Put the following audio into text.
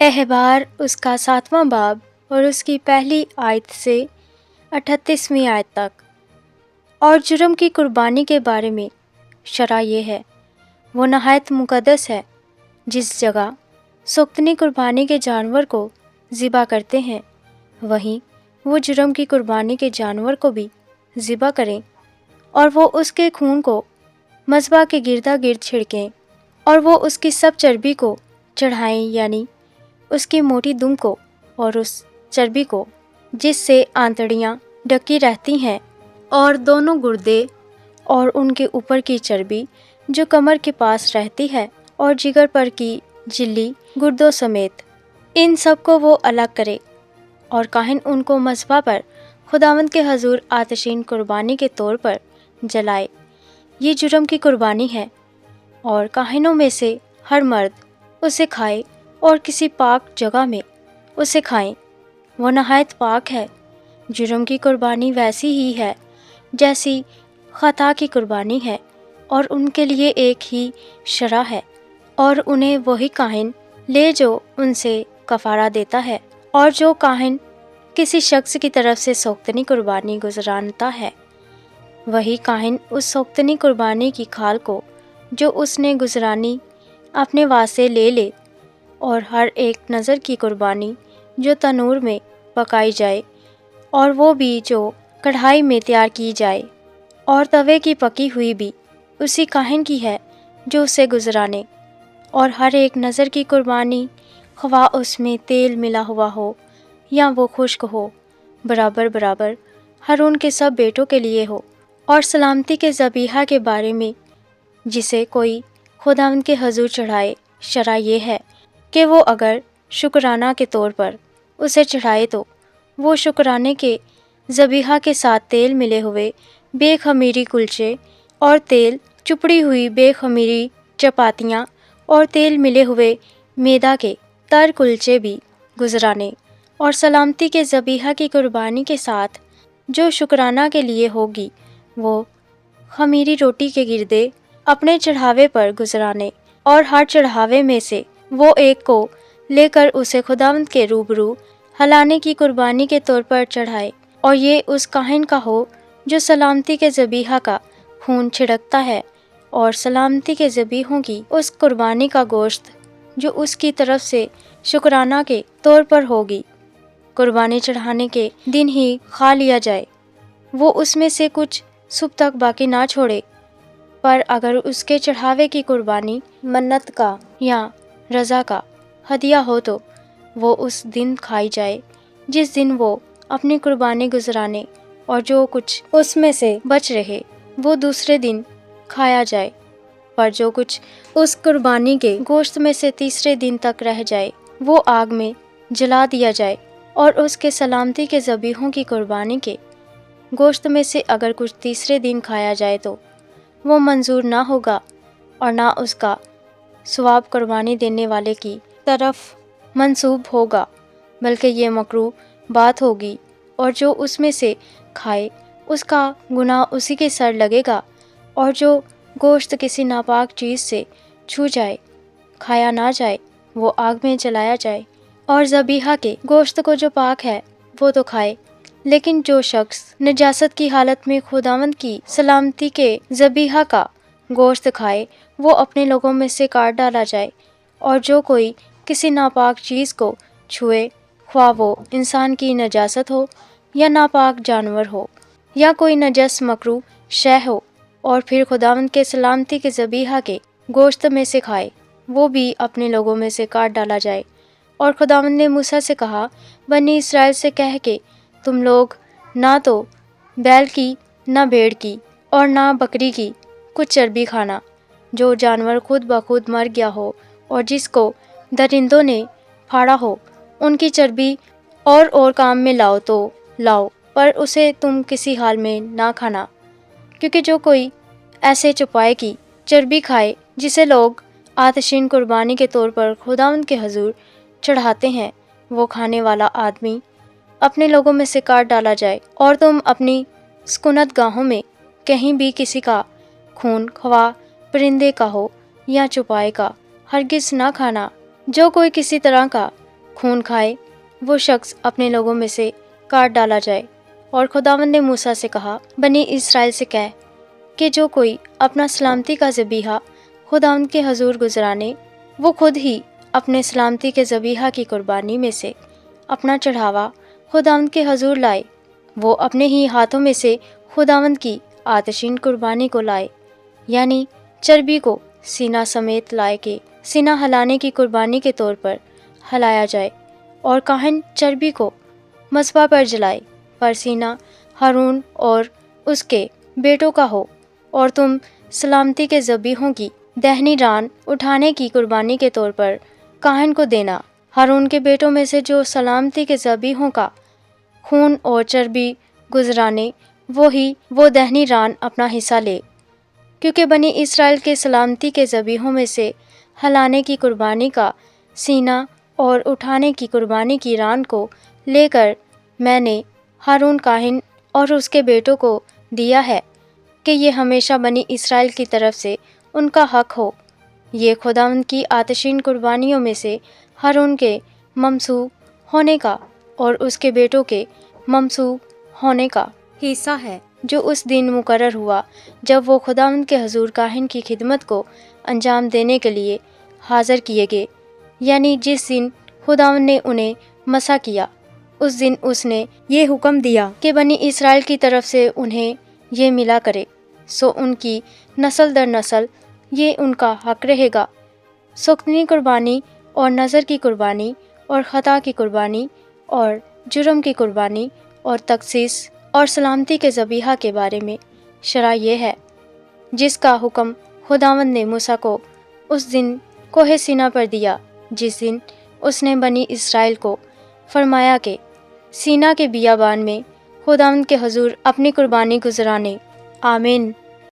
احبار اس کا 7واں باب اور اس کی پہلی آیت سے 38ویں آیت تک۔ اور جرم کی قربانی کے بارے میں شرع یہ ہے، وہ نہایت مقدس ہے۔ جس جگہ سوختنی قربانی کے جانور کو ذبح کرتے ہیں، وہیں وہ جرم کی قربانی کے جانور کو بھی ذبح کریں، اور وہ اس کے خون کو مذبح کے گردا گرد چھڑکیں، اور وہ اس کی سب چربی کو چڑھائیں، یعنی اس کی موٹی دم کو اور اس چربی کو جس سے آنتڑیاں ڈھکی رہتی ہیں، اور دونوں گردے اور ان کے اوپر کی چربی جو کمر کے پاس رہتی ہے، اور جگر پر کی جھلی گردوں سمیت، ان سب کو وہ الگ کرے، اور کاہن ان کو مذبح پر خداوند کے حضور آتشین قربانی کے طور پر جلائے۔ یہ جرم کی قربانی ہے، اور کاہنوں میں سے ہر مرد اسے کھائے اور کسی پاک جگہ میں اسے کھائیں، وہ نہایت پاک ہے۔ جرم کی قربانی ویسی ہی ہے جیسی خطا کی قربانی ہے، اور ان کے لیے ایک ہی شرع ہے، اور انہیں وہی کاہن لے جو ان سے کفارہ دیتا ہے۔ اور جو کاہن کسی شخص کی طرف سے سوختنی قربانی گزرانتا ہے، وہی کاہن اس سوختنی قربانی کی کھال کو جو اس نے گزرانی اپنے واسطے لے لے، اور ہر ایک نظر کی قربانی جو تنور میں پکائی جائے، اور وہ بھی جو کڑھائی میں تیار کی جائے، اور توے کی پکی ہوئی بھی اسی کاہن کی ہے جو اسے گزرانے۔ اور ہر ایک نظر کی قربانی، خواہ اس میں تیل ملا ہوا ہو یا وہ خشک ہو، برابر برابر ہارون کے سب بیٹوں کے لیے ہو۔ اور سلامتی کے ذبیحہ کے بارے میں جسے کوئی خداوند کے حضور چڑھائے، شرع یہ ہے کہ وہ اگر شکرانہ کے طور پر اسے چڑھائے تو وہ شکرانے کے ذبیحہ کے ساتھ تیل ملے ہوئے بے خمیری کلچے، اور تیل چپڑی ہوئی بے خمیری چپاتیاں، اور تیل ملے ہوئے میدا کے تر کلچے بھی گزرانے۔ اور سلامتی کے ذبیحہ کی قربانی کے ساتھ جو شکرانہ کے لیے ہوگی، وہ خمیری روٹی کے گردے اپنے چڑھاوے پر گزرانے، اور ہر چڑھاوے میں سے وہ ایک کو لے کر اسے خداوند کے روبرو ہلانے کی قربانی کے طور پر چڑھائے۔ اور یہ اس کاہن کا ہو جو سلامتی کے ذبیحہ کا خون چھڑکتا ہے، اور سلامتی کے ذبیحوں کی اس قربانی کا گوشت جو اس کی طرف سے شکرانہ کے طور پر ہوگی، قربانی چڑھانے کے دن ہی کھا لیا جائے۔ وہ اس میں سے کچھ صبح تک باقی نہ چھوڑے، پر اگر اس کے چڑھاوے کی قربانی منت کا یا رضا کا ہدیہ ہو تو وہ اس دن کھائی جائے جس دن وہ اپنی قربانی گزرانے، اور جو کچھ اس میں سے بچ رہے وہ دوسرے دن کھایا جائے، پر جو کچھ اس قربانی کے گوشت میں سے تیسرے دن تک رہ جائے وہ آگ میں جلا دیا جائے۔ اور اس کے سلامتی کے ذبیحوں کی قربانی کے گوشت میں سے اگر کچھ تیسرے دن کھایا جائے تو وہ منظور نہ ہوگا، اور نہ اس کا ثواب قربانی دینے والے کی طرف منسوب ہوگا، بلکہ یہ مکروہ بات ہوگی، اور جو اس میں سے کھائے اس کا گناہ اسی کے سر لگے گا۔ اور جو گوشت کسی ناپاک چیز سے چھو جائے، کھایا نہ جائے، وہ آگ میں جلایا جائے۔ اور ذبیحہ کے گوشت کو جو پاک ہے وہ تو کھائے، لیکن جو شخص نجاست کی حالت میں خداوند کی سلامتی کے ذبیحہ کا گوشت کھائے، وہ اپنے لوگوں میں سے کاٹ ڈالا جائے۔ اور جو کوئی کسی ناپاک چیز کو چھوئے، خواہ وہ انسان کی نجاست ہو یا ناپاک جانور ہو یا کوئی نجس مکروہ شے ہو، اور پھر خداوند کے سلامتی کے ذبیحہ کے گوشت میں سے کھائے، وہ بھی اپنے لوگوں میں سے کاٹ ڈالا جائے۔ اور خداوند نے موسیٰ سے کہا، بنی اسرائیل سے کہہ کہ تم لوگ نہ تو بیل کی، نہ بھیڑ کی، اور نہ بکری کی کچھ چربی کھانا، جو جانور خود بخود مر گیا ہو اور جس کو درندوں نے پھاڑا ہو، ان کی چربی اور کام میں لاؤ تو لاؤ، پر اسے تم کسی حال میں نہ کھانا، کیونکہ جو کوئی ایسے چوپائے کی چربی کھائے جسے لوگ آتشین قربانی کے طور پر خداوند کے حضور چڑھاتے ہیں، وہ کھانے والا آدمی اپنے لوگوں میں سے کاٹ ڈالا جائے۔ اور تم اپنی سکونت گاہوں میں کہیں بھی کسی کا خون، خواہ پرندے کا ہو یا چوپائے کا، ہرگز نہ کھانا۔ جو کوئی کسی طرح کا خون کھائے وہ شخص اپنے لوگوں میں سے کاٹ ڈالا جائے۔ اور خداوند نے موسیٰ سے کہا، بنی اسرائیل سے کہہ کہ جو کوئی اپنا سلامتی کا ذبیحہ خداوند کے حضور گزرانے، وہ خود ہی اپنے سلامتی کے ذبیحہ کی قربانی میں سے اپنا چڑھاوا خداوند کے حضور لائے۔ وہ اپنے ہی ہاتھوں میں سے خداوند کی آتشین قربانی کو لائے، یعنی چربی کو سینہ سمیت لائے کہ سینہ ہلانے کی قربانی کے طور پر ہلایا جائے، اور کاہن چربی کو مذبح پر جلائے، پر سینہ ہارون اور اس کے بیٹوں کا ہو۔ اور تم سلامتی کے ذبیحوں کی دہنی ران اٹھانے کی قربانی کے طور پر کاہن کو دینا۔ ہارون کے بیٹوں میں سے جو سلامتی کے ذبیحوں کا خون اور چربی گزرانے، وہ دہنی ران اپنا حصہ لے، کیونکہ بنی اسرائیل کے سلامتی کے ذبیحوں میں سے ہلانے کی قربانی کا سینہ اور اٹھانے کی قربانی کی ران کو لے کر میں نے ہارون کاہن اور اس کے بیٹوں کو دیا ہے کہ یہ ہمیشہ بنی اسرائیل کی طرف سے ان کا حق ہو۔ یہ خداوند کی آتشین قربانیوں میں سے ہارون کے ممسوح ہونے کا اور اس کے بیٹوں کے ممسوح ہونے کا حصہ ہے، جو اس دن مقرر ہوا جب وہ خداوند کے حضور کاہن کی خدمت کو انجام دینے کے لیے حاضر کیے گئے، یعنی جس دن خداوند نے انہیں مسح کیا، اس دن اس نے یہ حکم دیا کہ بنی اسرائیل کی طرف سے انہیں یہ ملا کرے، سو ان کی نسل در نسل یہ ان کا حق رہے گا۔ سختنی قربانی اور نظر کی قربانی اور خطا کی قربانی اور جرم کی قربانی اور تقصیص اور سلامتی کے ذبیحہ کے بارے میں شرع یہ ہے، جس کا حکم خداوند نے موسیٰ کو اس دن کوہ سینا پر دیا، جس دن اس نے بنی اسرائیل کو فرمایا کہ سینا کے بیابان میں خداوند کے حضور اپنی قربانی گزرانے۔ آمین۔